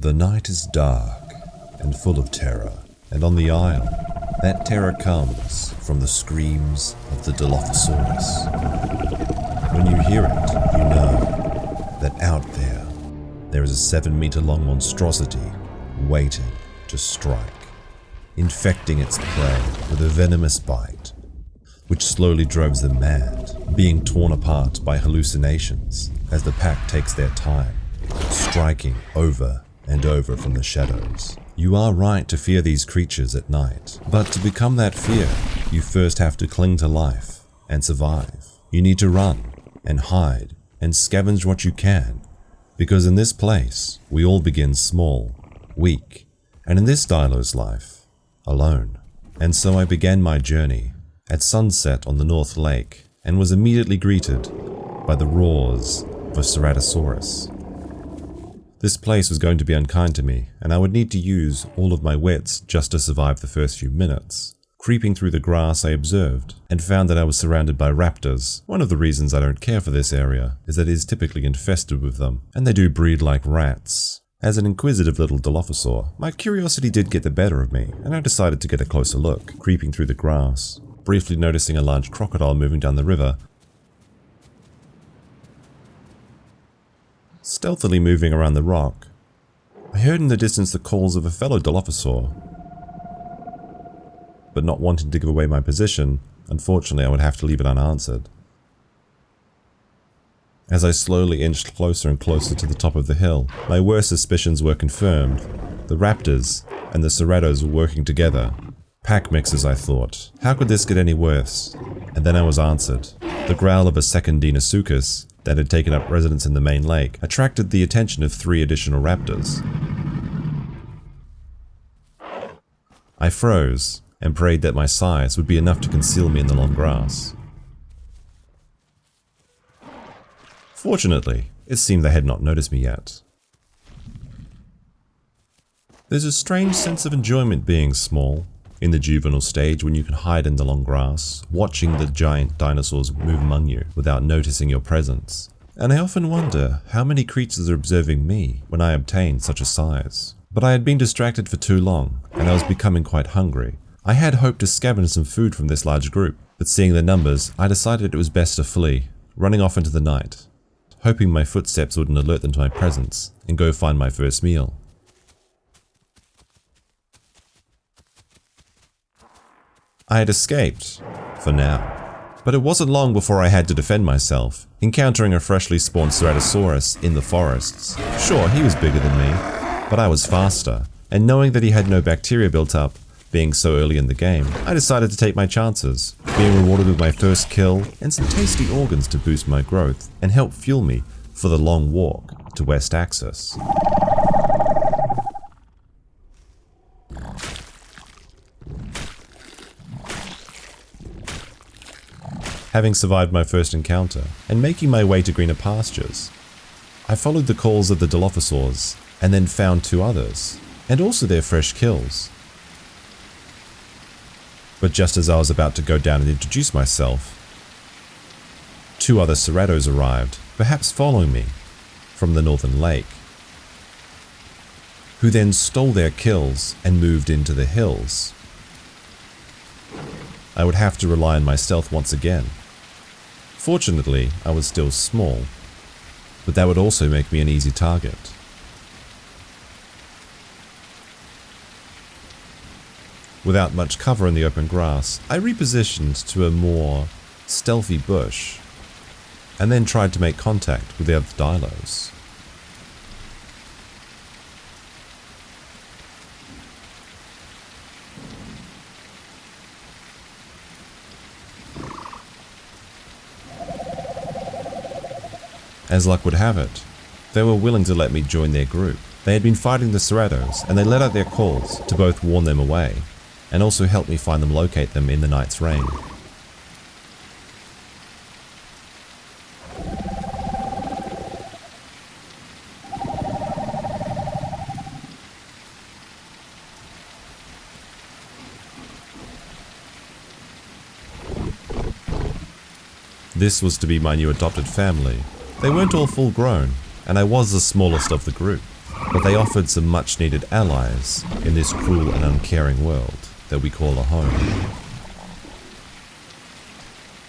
The night is dark and full of terror, and on the isle, that terror comes from the screams of the Dilophosaurus. When you hear it, you know that out there is a 7-meter-long monstrosity waiting to strike, infecting its prey with a venomous bite, which slowly drives them mad, being torn apart by hallucinations as the pack takes their time, striking over and over from the shadows. You are right to fear these creatures at night, but to become that fear, you first have to cling to life and survive. You need to run and hide and scavenge what you can, because in this place, we all begin small, weak, and in this Dilo's life, alone. And so I began my journey at sunset on the North Lake and was immediately greeted by the roars of a Ceratosaurus. This place was going to be unkind to me, and I would need to use all of my wits just to survive the first few minutes. Creeping through the grass, I observed and found that I was surrounded by raptors. One of the reasons I don't care for this area is that it is typically infested with them, and they do breed like rats. As an inquisitive little Dilophosaur, my curiosity did get the better of me, and I decided to get a closer look, creeping through the grass, briefly noticing a large crocodile moving down the river, stealthily moving around the rock. I heard in the distance the calls of a fellow Dilophosaur, but not wanting to give away my position, unfortunately I would have to leave it unanswered. As I slowly inched closer and closer to the top of the hill, my worst suspicions were confirmed. The raptors and the Ceratos were working together. Pack mixers, I thought. How could this get any worse? And then I was answered. The growl of a second Deinosuchus that had taken up residence in the main lake attracted the attention of 3 additional raptors. I froze and prayed that my size would be enough to conceal me in the long grass. Fortunately, it seemed they had not noticed me yet. There's a strange sense of enjoyment being small, in the juvenile stage when you can hide in the long grass, watching the giant dinosaurs move among you without noticing your presence. And I often wonder how many creatures are observing me when I obtain such a size. But I had been distracted for too long, and I was becoming quite hungry. I had hoped to scavenge some food from this large group, but seeing the numbers, I decided it was best to flee, running off into the night, hoping my footsteps wouldn't alert them to my presence and go find my first meal. I had escaped, for now, but it wasn't long before I had to defend myself, encountering a freshly spawned Ceratosaurus in the forests. Sure, he was bigger than me, but I was faster, and knowing that he had no bacteria built up, being so early in the game, I decided to take my chances, being rewarded with my first kill and some tasty organs to boost my growth and help fuel me for the long walk to West Axis. Having survived my first encounter and making my way to greener pastures, I followed the calls of the Dilophosaurs and then found 2 others, and also their fresh kills. But just as I was about to go down and introduce myself, 2 other Ceratos arrived, perhaps following me from the northern lake, who then stole their kills and moved into the hills. I would have to rely on my stealth once again. Fortunately, I was still small, but that would also make me an easy target. Without much cover in the open grass, I repositioned to a more stealthy bush, and then tried to make contact with the other Dilos. As luck would have it, they were willing to let me join their group. They had been fighting the Ceratos, and they let out their calls to both warn them away, and also help me find them, locate them in the night's rain. This was to be my new adopted family. They weren't all full grown, and I was the smallest of the group. but they offered some much needed allies in this cruel and uncaring world that we call a home.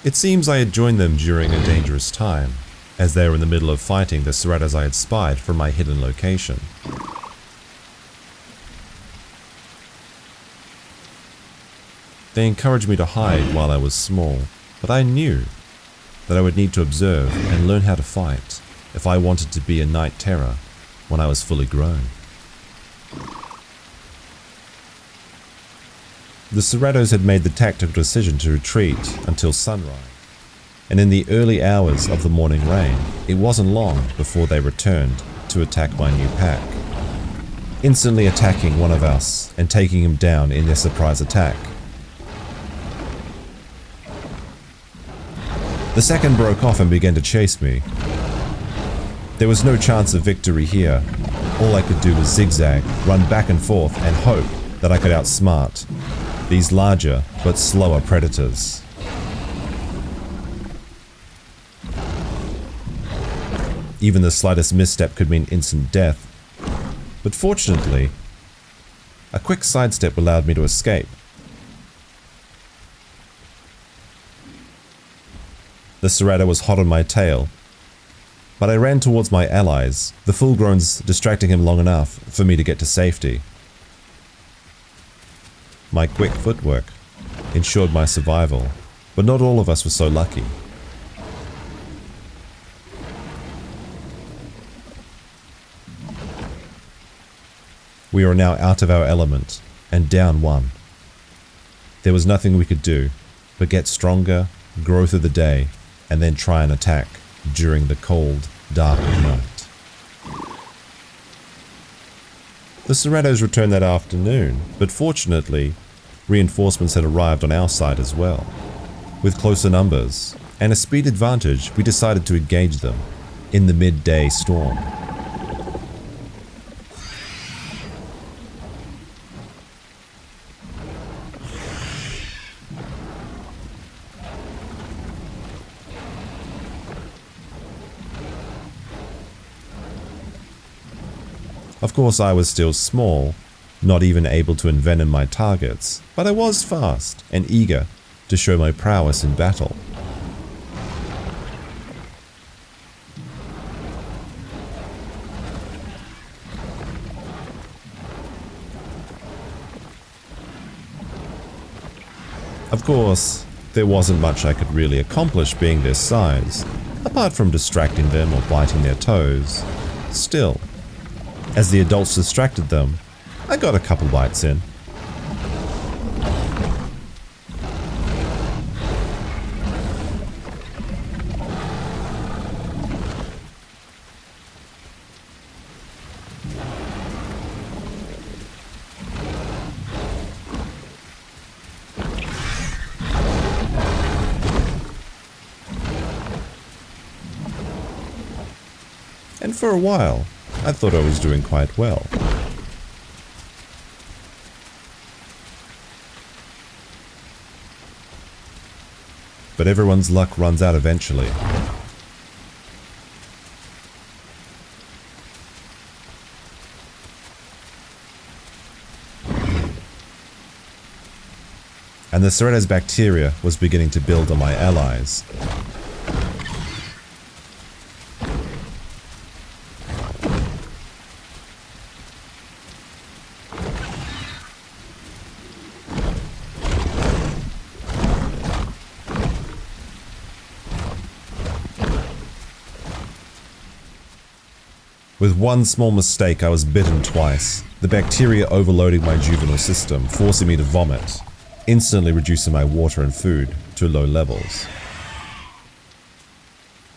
It seems I had joined them during a dangerous time, as they were in the middle of fighting the Ceratops I had spied from my hidden location. They encouraged me to hide while I was small, but I knew that I would need to observe and learn how to fight if I wanted to be a night terror when I was fully grown. The Ceratops had made the tactical decision to retreat until sunrise, and in the early hours of the morning rain, it wasn't long before they returned to attack my new pack, instantly attacking one of us and taking him down in their surprise attack. The second broke off and began to chase me. There was no chance of victory here. All I could do was zigzag, run back and forth, and hope that I could outsmart these larger but slower predators. Even the slightest misstep could mean instant death, but fortunately, a quick sidestep allowed me to escape. The Ceratops was hot on my tail, but I ran towards my allies, the full-growns distracting him long enough for me to get to safety. My quick footwork ensured my survival, but not all of us were so lucky. We were now out of our element and down one. There was nothing we could do but get stronger, grow through the day, and then try and attack during the cold, dark night. The Ceratops returned that afternoon, but fortunately, reinforcements had arrived on our side as well. With closer numbers and a speed advantage, we decided to engage them in the midday storm. Of course, I was still small, not even able to envenom my targets, but I was fast and eager to show my prowess in battle. Of course, there wasn't much I could really accomplish being this size, apart from distracting them or biting their toes. Still, as the adults distracted them, I got a couple bites in. And for a while, I thought I was doing quite well. But everyone's luck runs out eventually. And the Ceratops bacteria was beginning to build on my allies. With one small mistake, I was bitten twice, the bacteria overloading my juvenile system, forcing me to vomit, instantly reducing my water and food to low levels.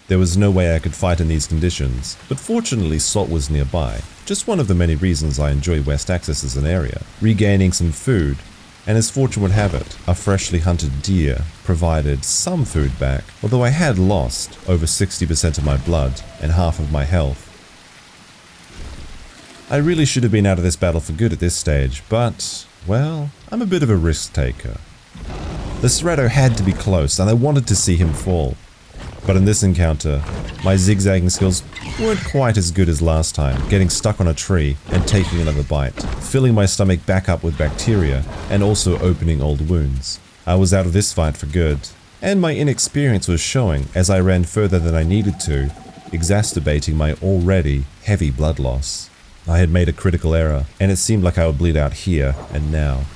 There was no way I could fight in these conditions, but fortunately salt was nearby, just one of the many reasons I enjoy West Axis as an area. Regaining some food, and as fortune would have it, a freshly hunted deer provided some food back, although I had lost over 60% of my blood and half of my health. I really should have been out of this battle for good at this stage, but, well, I'm a bit of a risk taker. The Ceratops had to be close, and I wanted to see him fall. But in this encounter, my zigzagging skills weren't quite as good as last time, getting stuck on a tree and taking another bite, filling my stomach back up with bacteria and also opening old wounds. I was out of this fight for good, and my inexperience was showing as I ran further than I needed to, exacerbating my already heavy blood loss. I had made a critical error, and it seemed like I would bleed out here and now.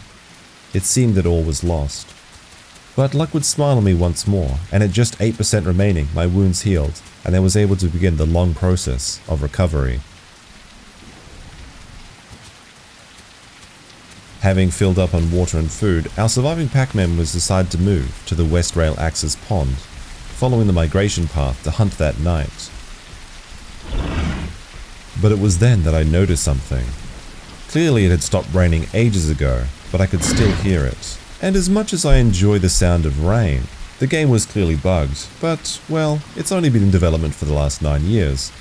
It seemed that all was lost. But luck would smile on me once more, and at just 8% remaining, my wounds healed, and I was able to begin the long process of recovery. Having filled up on water and food, our surviving pack members decided to move to the West Rail Axis Pond, following the migration path to hunt that night. But it was then that I noticed something. Clearly it had stopped raining ages ago, but I could still hear it. And as much as I enjoy the sound of rain, the game was clearly bugged, but, well, it's only been in development for the last 9 years,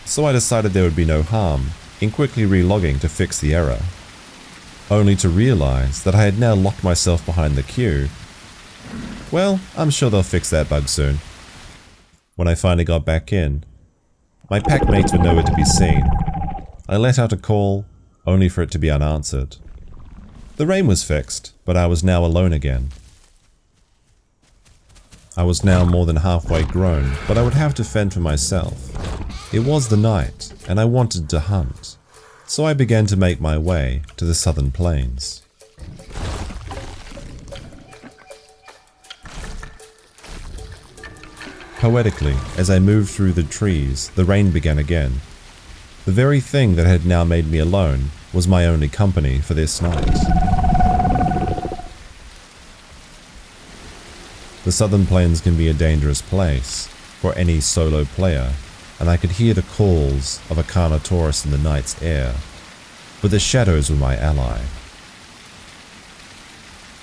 so I decided there would be no harm in quickly relogging to fix the error. Only to realize that I had now locked myself behind the queue. Well, I'm sure they'll fix that bug soon. When I finally got back in, my pack mates were nowhere to be seen. I let out a call, only for it to be unanswered. The rain was fixed, but I was now alone again. I was now more than halfway grown, but I would have to fend for myself. It was the night, and I wanted to hunt, so I began to make my way to the southern plains. Poetically, as I moved through the trees, the rain began again. The very thing that had now made me alone was my only company for this night. The southern plains can be a dangerous place for any solo player, and I could hear the calls of a Carnotaurus in the night's air, but the shadows were my ally.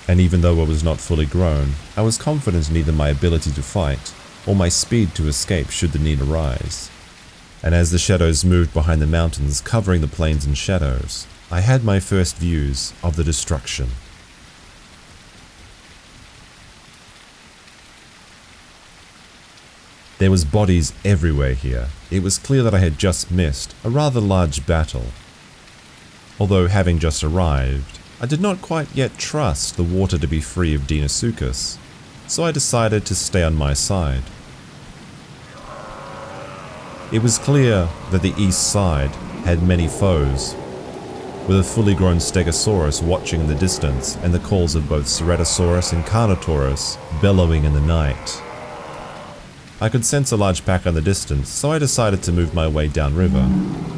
And even though I was not fully grown, I was confident in either my ability to fight or my speed to escape should the need arise. And as the shadows moved behind the mountains covering the plains in shadows, I had my first views of the destruction. There was bodies everywhere here. It was clear that I had just missed a rather large battle. Although having just arrived, I did not quite yet trust the water to be free of Dilophosaurus, so I decided to stay on my side. It was clear that the east side had many foes, with a fully grown Stegosaurus watching in the distance and the calls of both Ceratosaurus and Carnotaurus bellowing in the night. I could sense a large pack in the distance, so I decided to move my way downriver.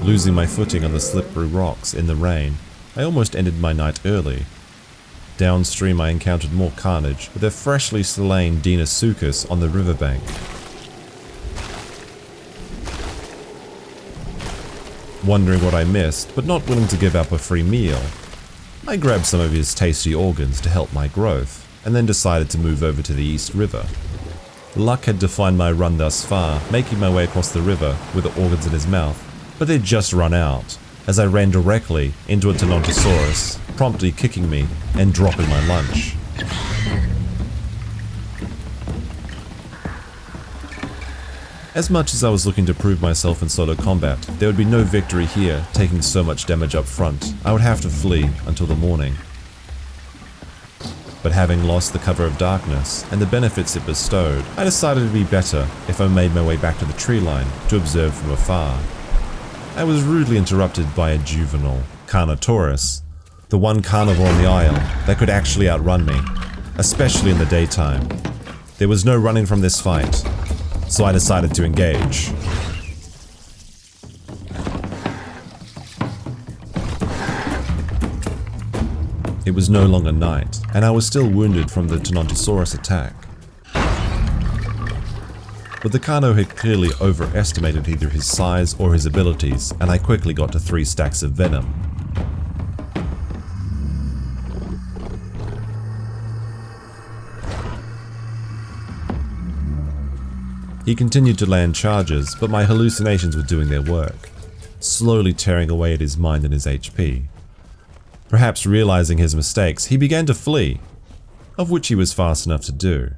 Losing my footing on the slippery rocks in the rain, I almost ended my night early. Downstream I encountered more carnage, with a freshly slain Dilophosaurus on the riverbank. Wondering what I missed, but not willing to give up a free meal, I grabbed some of his tasty organs to help my growth, and then decided to move over to the East River. Luck had defined my run thus far, making my way across the river with the organs in his mouth, but they'd just run out, as I ran directly into a Dilophosaurus, promptly kicking me and dropping my lunch. As much as I was looking to prove myself in solo combat, there would be no victory here, taking so much damage up front. I would have to flee until the morning. But having lost the cover of darkness and the benefits it bestowed, I decided it would be better if I made my way back to the tree line to observe from afar. I was rudely interrupted by a juvenile Carnotaurus, the one carnivore on the isle that could actually outrun me, especially in the daytime. There was no running from this fight, so I decided to engage. It was no longer night, and I was still wounded from the Dilophosaurus attack. But the Carno had clearly overestimated either his size or his abilities, and I quickly got to 3 stacks of venom. He continued to land charges, but my hallucinations were doing their work, slowly tearing away at his mind and his HP. Perhaps realizing his mistakes, he began to flee, of which he was fast enough to do.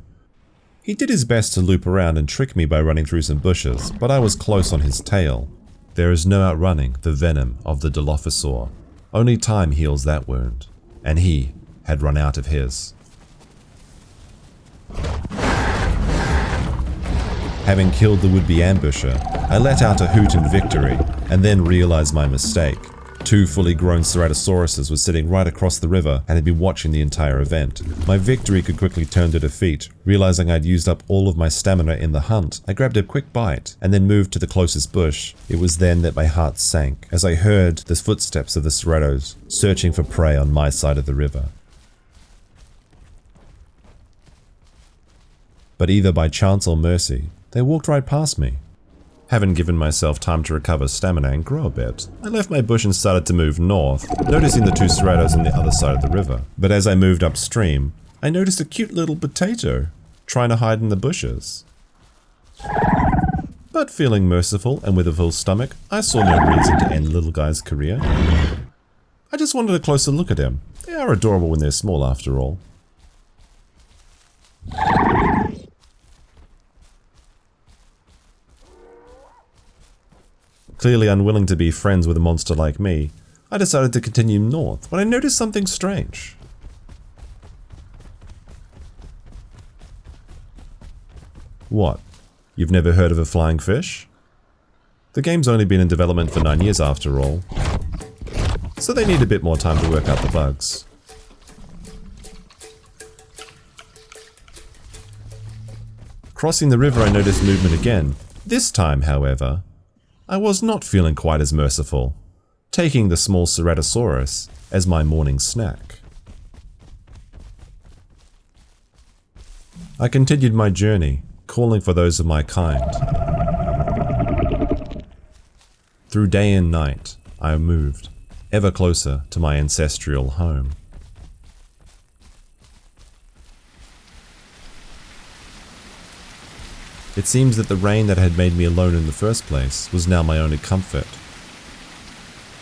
He did his best to loop around and trick me by running through some bushes, but I was close on his tail. There is no outrunning the venom of the Dilophosaur. Only time heals that wound, and he had run out of his. Having killed the would-be ambusher, I let out a hoot in victory, and then realized my mistake. 2 fully grown Ceratosauruses were sitting right across the river and had been watching the entire event. My victory could quickly turn to defeat. Realizing I'd used up all of my stamina in the hunt, I grabbed a quick bite and then moved to the closest bush. It was then that my heart sank, as I heard the footsteps of the Ceratos searching for prey on my side of the river. But either by chance or mercy, they walked right past me. Having given myself time to recover stamina and grow a bit, I left my bush and started to move north, noticing the 2 Ceratos on the other side of the river. But as I moved upstream, I noticed a cute little potato trying to hide in the bushes. But feeling merciful and with a full stomach, I saw no reason to end the little guy's career. I just wanted a closer look at him. They are adorable when they're small after all. Clearly unwilling to be friends with a monster like me, I decided to continue north when I noticed something strange. What? You've never heard of a flying fish? The game's only been in development for 9 years after all, so they need a bit more time to work out the bugs. Crossing the river, I noticed movement again. This time, however, I was not feeling quite as merciful, taking the small Ceratosaurus as my morning snack. I continued my journey, calling for those of my kind. Through day and night, I moved, ever closer to my ancestral home. It seems that the rain that had made me alone in the first place was now my only comfort.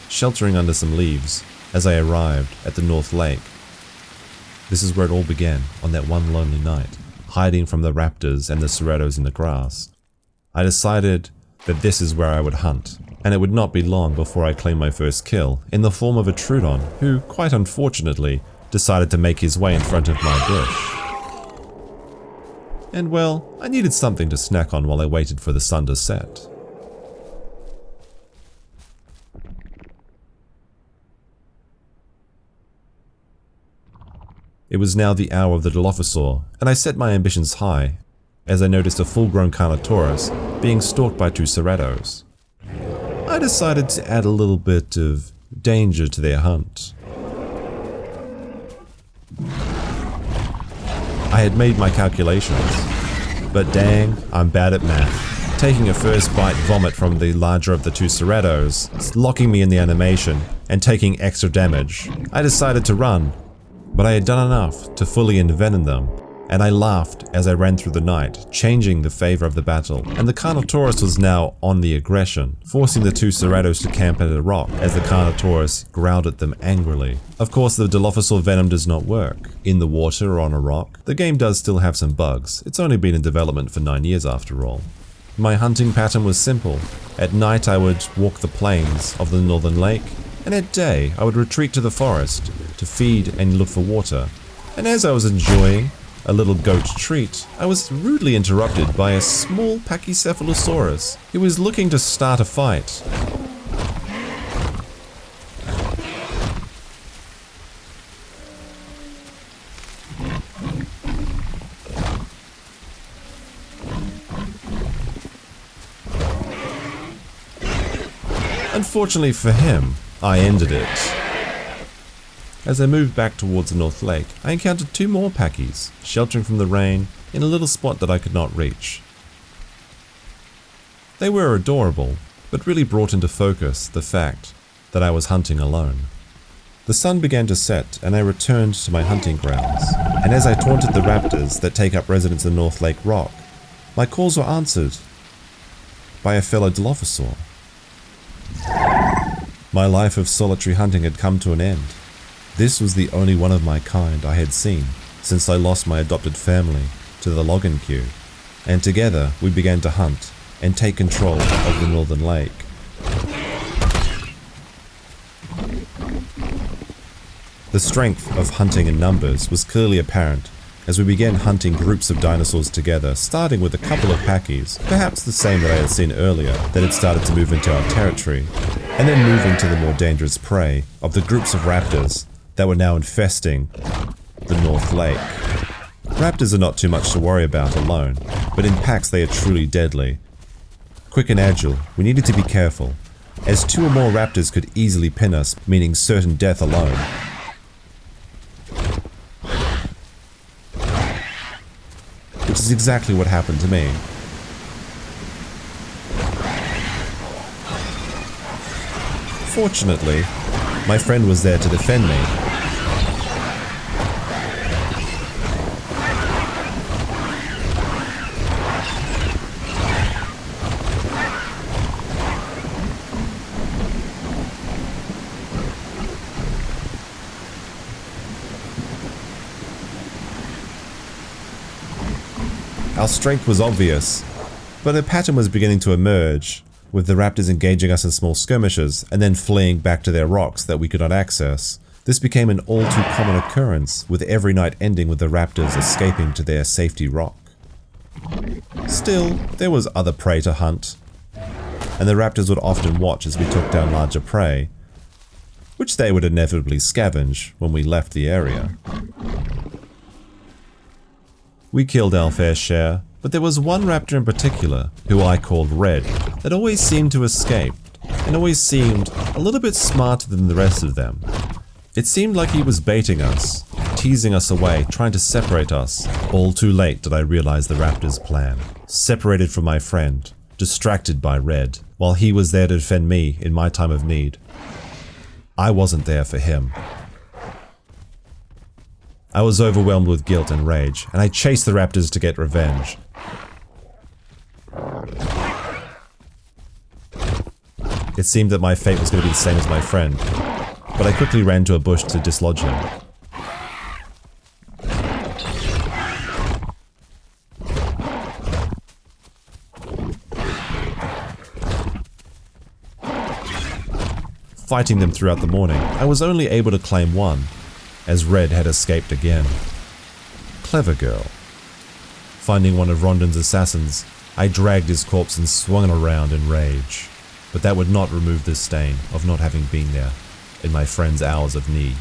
Sheltering under some leaves, as I arrived at the North Lake. This is where it all began, on that one lonely night, hiding from the raptors and the Ceratos in the grass. I decided that this is where I would hunt, and it would not be long before I claimed my first kill, in the form of a Trudon, who, quite unfortunately, decided to make his way in front of my bush. And well, I needed something to snack on while I waited for the sun to set. It was now the hour of the Dilophosaur, and I set my ambitions high, as I noticed a full-grown Carnotaurus being stalked by 2 Ceratos. I decided to add a little bit of danger to their hunt. I had made my calculations, but dang, I'm bad at math. Taking a first bite vomit from the larger of the 2 Ceratos, locking me in the animation, and taking extra damage, I decided to run, but I had done enough to fully envenom them, and I laughed as I ran through the night, changing the favor of the battle, and the Carnotaurus was now on the aggression, forcing the 2 Ceratos to camp at a rock as the Carnotaurus growled at them angrily. Of course, the Dilophosaur venom does not work in the water or on a rock. The game does still have some bugs. It's only been in development for 9 years after all. My hunting pattern was simple. At night I would walk the plains of the northern lake, and at day I would retreat to the forest to feed and look for water. And as I was enjoying a little goat treat, I was rudely interrupted by a small Pachycephalosaurus who was looking to start a fight. Unfortunately for him, I ended it. As I moved back towards the North Lake, I encountered 2 more Packies, sheltering from the rain in a little spot that I could not reach. They were adorable, but really brought into focus the fact that I was hunting alone. The sun began to set and I returned to my hunting grounds, and as I taunted the raptors that take up residence in North Lake Rock, my calls were answered by a fellow Dilophosaur. My life of solitary hunting had come to an end. This was the only one of my kind I had seen since I lost my adopted family to to the login queue, and together we began to hunt and take control of the northern lake. The strength of hunting in numbers was clearly apparent as we began hunting groups of dinosaurs together, starting with a couple of packies, perhaps the same that I had seen earlier that had started to move into our territory, and then moving to the more dangerous prey of the groups of raptors that were now infesting the North Lake. Raptors are not too much to worry about alone, but in packs they are truly deadly. Quick and agile, we needed to be careful, as 2 or more raptors could easily pin us, meaning certain death alone. Which is exactly what happened to me. Fortunately, my friend was there to defend me. Our strength was obvious, but a pattern was beginning to emerge, with the raptors engaging us in small skirmishes and then fleeing back to their rocks that we could not access. This became an all too common occurrence, with every night ending with the raptors escaping to their safety rock. Still, there was other prey to hunt, and the raptors would often watch as we took down larger prey, which they would inevitably scavenge when we left the area. We killed our fair share, but there was one raptor in particular, who I called Red, that always seemed to escape, and always seemed a little bit smarter than the rest of them. It seemed like he was baiting us, teasing us away, trying to separate us. All too late did I realize the raptor's plan. Separated from my friend, distracted by Red, while he was there to defend me in my time of need. I wasn't there for him. I was overwhelmed with guilt and rage, and I chased the raptors to get revenge. It seemed that my fate was going to be the same as my friend, but I quickly ran to a bush to dislodge him. Fighting them throughout the morning, I was only able to claim one, as Red had escaped again. Clever girl. Finding one of Rondon's assassins, I dragged his corpse and swung it around in rage. But that would not remove the stain of not having been there in my friend's hours of need.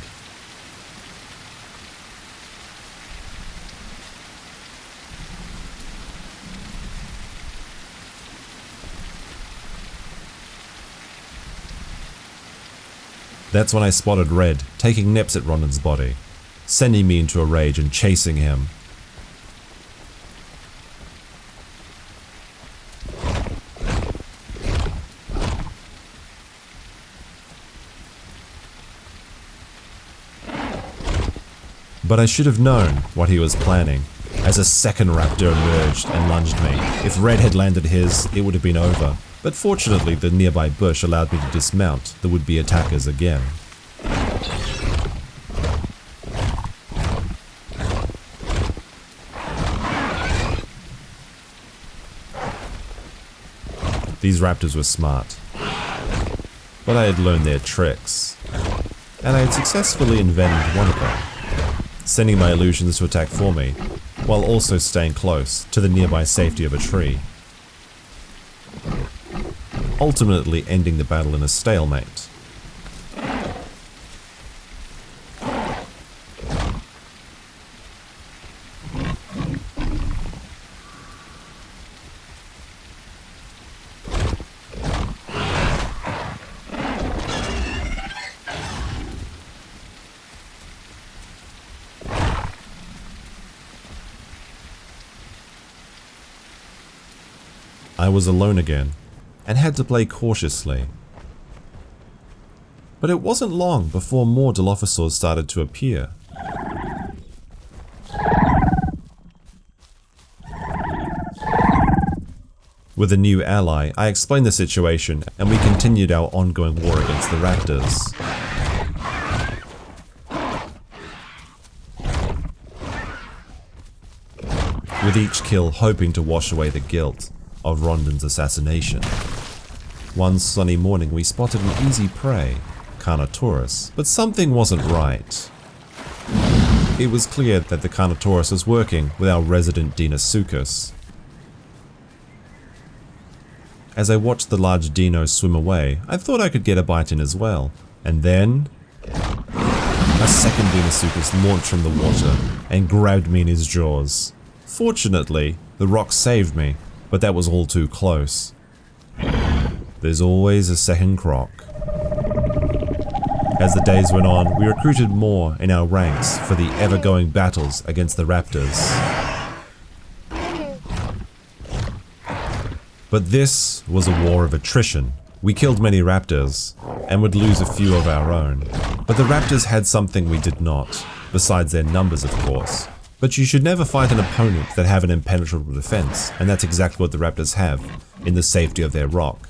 That's when I spotted Red taking nips at Rondon's body, sending me into a rage and chasing him. But I should have known what he was planning, as a second raptor emerged and lunged me. If Red had landed his, it would have been over. But fortunately, the nearby bush allowed me to dismount the would-be attackers again. These raptors were smart, but I had learned their tricks, and I had successfully envenomed one of them, sending my illusions to attack for me, while also staying close to the nearby safety of a tree, ultimately ending the battle in a stalemate. I was alone again, and had to play cautiously. But it wasn't long before more Dilophosaurs started to appear. With a new ally, I explained the situation, and we continued our ongoing war against the raptors. with each kill hoping to wash away the guilt of Rondon's assassination. One sunny morning we spotted an easy prey, Carnotaurus, but something wasn't right. It was clear that the Carnotaurus was working with our resident Deinosuchus. As I watched the large dino swim away, I thought I could get a bite in as well. And then a second Deinosuchus launched from the water and grabbed me in his jaws. Fortunately, the rock saved me, but that was all too close. There's always a second croc. As the days went on, we recruited more in our ranks for the ever-going battles against the raptors. But this was a war of attrition. We killed many raptors, and would lose a few of our own. But the raptors had something we did not, besides their numbers of course. But you should never fight an opponent that have an impenetrable defense, and that's exactly what the raptors have, in the safety of their rock.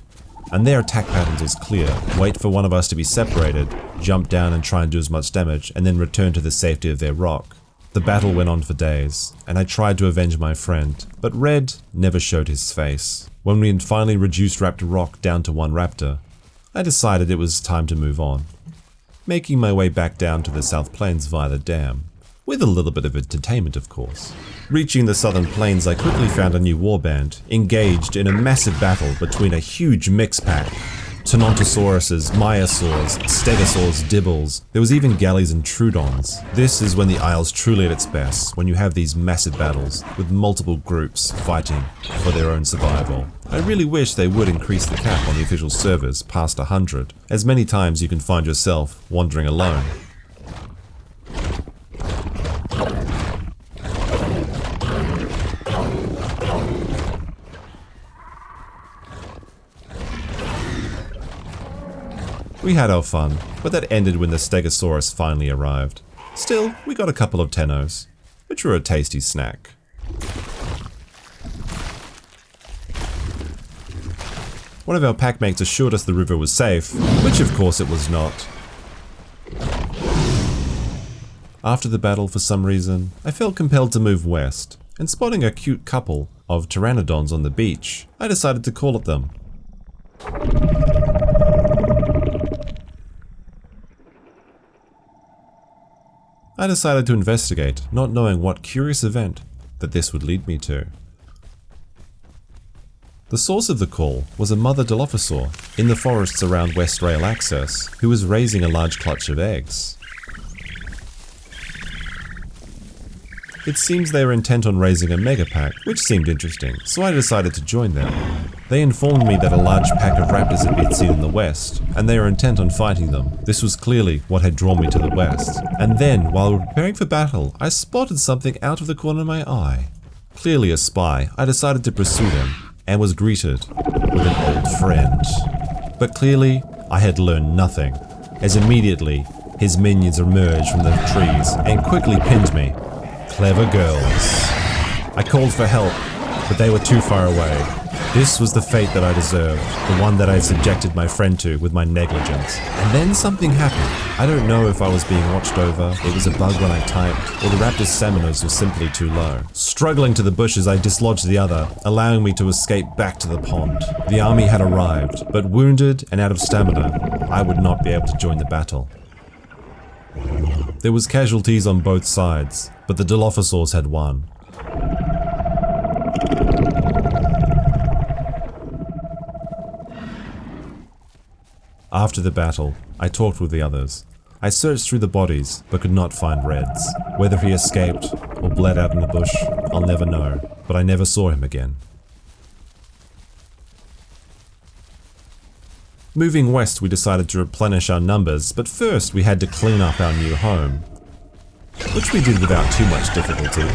And their attack patterns was clear: wait for one of us to be separated, jump down and try and do as much damage, and then return to the safety of their rock. The battle went on for days, and I tried to avenge my friend, but Red never showed his face. When we had finally reduced Raptor Rock down to one raptor, I decided it was time to move on, making my way back down to the South Plains via the dam, with a little bit of entertainment of course. Reaching the Southern Plains, I quickly found a new warband, engaged in a massive battle between a huge mix pack. Tenontosauruses, Myosaurs, Stegosaurs, Dibbles, there was even Galleys and Troodons. This is when the Isle's truly at its best, when you have these massive battles with multiple groups fighting for their own survival. I really wish they would increase the cap on the official servers past 100, as many times you can find yourself wandering alone. We had our fun, but that ended when the Stegosaurus finally arrived. Still, we got a couple of Tenos, which were a tasty snack. One of our packmates assured us the river was safe, which of course it was not. After the battle, for some reason, I felt compelled to move west, and spotting a cute couple of pteranodons on the beach, I decided to call at them. I decided to investigate, not knowing what curious event that this would lead me to. The source of the call was a mother Dilophosaur in the forests around West Rail Access, who was raising a large clutch of eggs. It seems they were intent on raising a megapack, which seemed interesting, so I decided to join them. They informed me that a large pack of raptors had been seen in the west, and they were intent on fighting them. This was clearly what had drawn me to the west. And then, while we were preparing for battle, I spotted something out of the corner of my eye. Clearly a spy, I decided to pursue them, and was greeted with an old friend. But clearly, I had learned nothing, as immediately his minions emerged from the trees and quickly pinned me. Clever girls. I called for help, but they were too far away. This was the fate that I deserved, the one that I had subjected my friend to with my negligence. And then something happened. I don't know if I was being watched over, it was a bug when I typed, or the raptor's stamina was simply too low. Struggling to the bushes, I dislodged the other, allowing me to escape back to the pond. The army had arrived, but wounded and out of stamina, I would not be able to join the battle. There was casualties on both sides, but the Dilophosaurs had won. After the battle, I talked with the others. I searched through the bodies, but could not find Red's. Whether he escaped or bled out in the bush, I'll never know, but I never saw him again. Moving west, we decided to replenish our numbers, but first we had to clean up our new home, which we did without too much difficulty.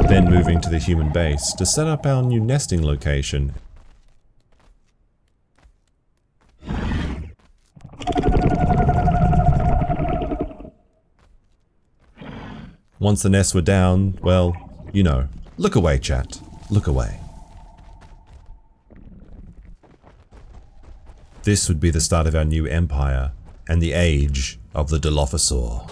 Then moving to the human base to set up our new nesting location. Once the nests were down, well, you know. Look away, chat. Look away. This would be the start of our new empire, and the age of the Dilophosaur.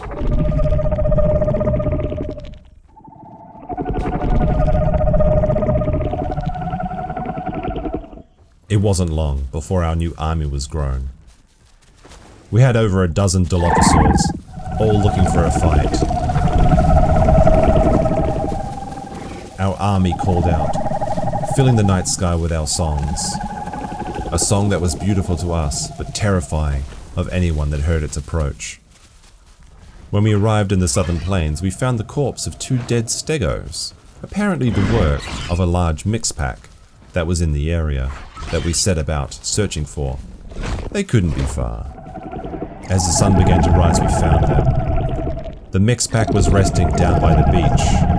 It wasn't long before our new army was grown. We had over a dozen Dilophosaurs, all looking for a fight. Our army called out, filling the night sky with our songs. A song that was beautiful to us, but terrifying of anyone that heard its approach. When we arrived in the southern plains, we found the corpse of 2 dead stegos, apparently the work of a large mixpack that was in the area that we set about searching for. They couldn't be far. As the sun began to rise, we found them. The mixpack was resting down by the beach.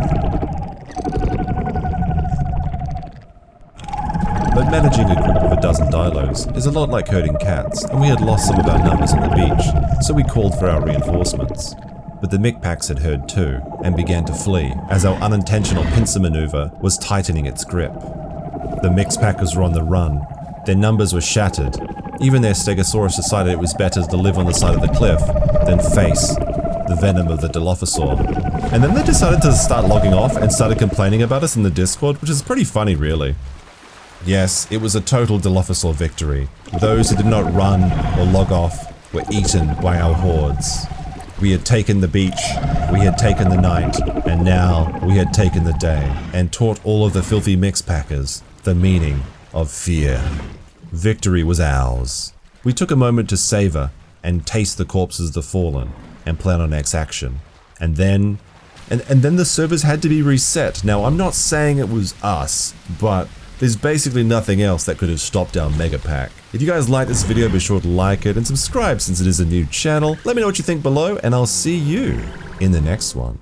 But managing a group of a dozen dilos is a lot like herding cats, and we had lost some of our numbers on the beach, so we called for our reinforcements. But the mixpacks had heard too, and began to flee, as our unintentional pincer maneuver was tightening its grip. The mixpackers were on the run. Their numbers were shattered. Even their stegosaurus decided it was better to live on the side of the cliff than face the venom of the Dilophosaur. And then they decided to start logging off and started complaining about us in the Discord, which is pretty funny really. Yes, it was a total Dilophosaur victory. Those who did not run or log off were eaten by our hordes. We had taken the beach, we had taken the night, and now we had taken the day, and taught all of the filthy mixpackers the meaning of fear. Victory was ours. We took a moment to savor and taste the corpses of the fallen, and plan our next action. And then the servers had to be reset. Now, I'm not saying it was us, but there's basically nothing else that could have stopped our mega pack. If you guys like this video, be sure to like it and subscribe since it is a new channel. Let me know what you think below, and I'll see you in the next one.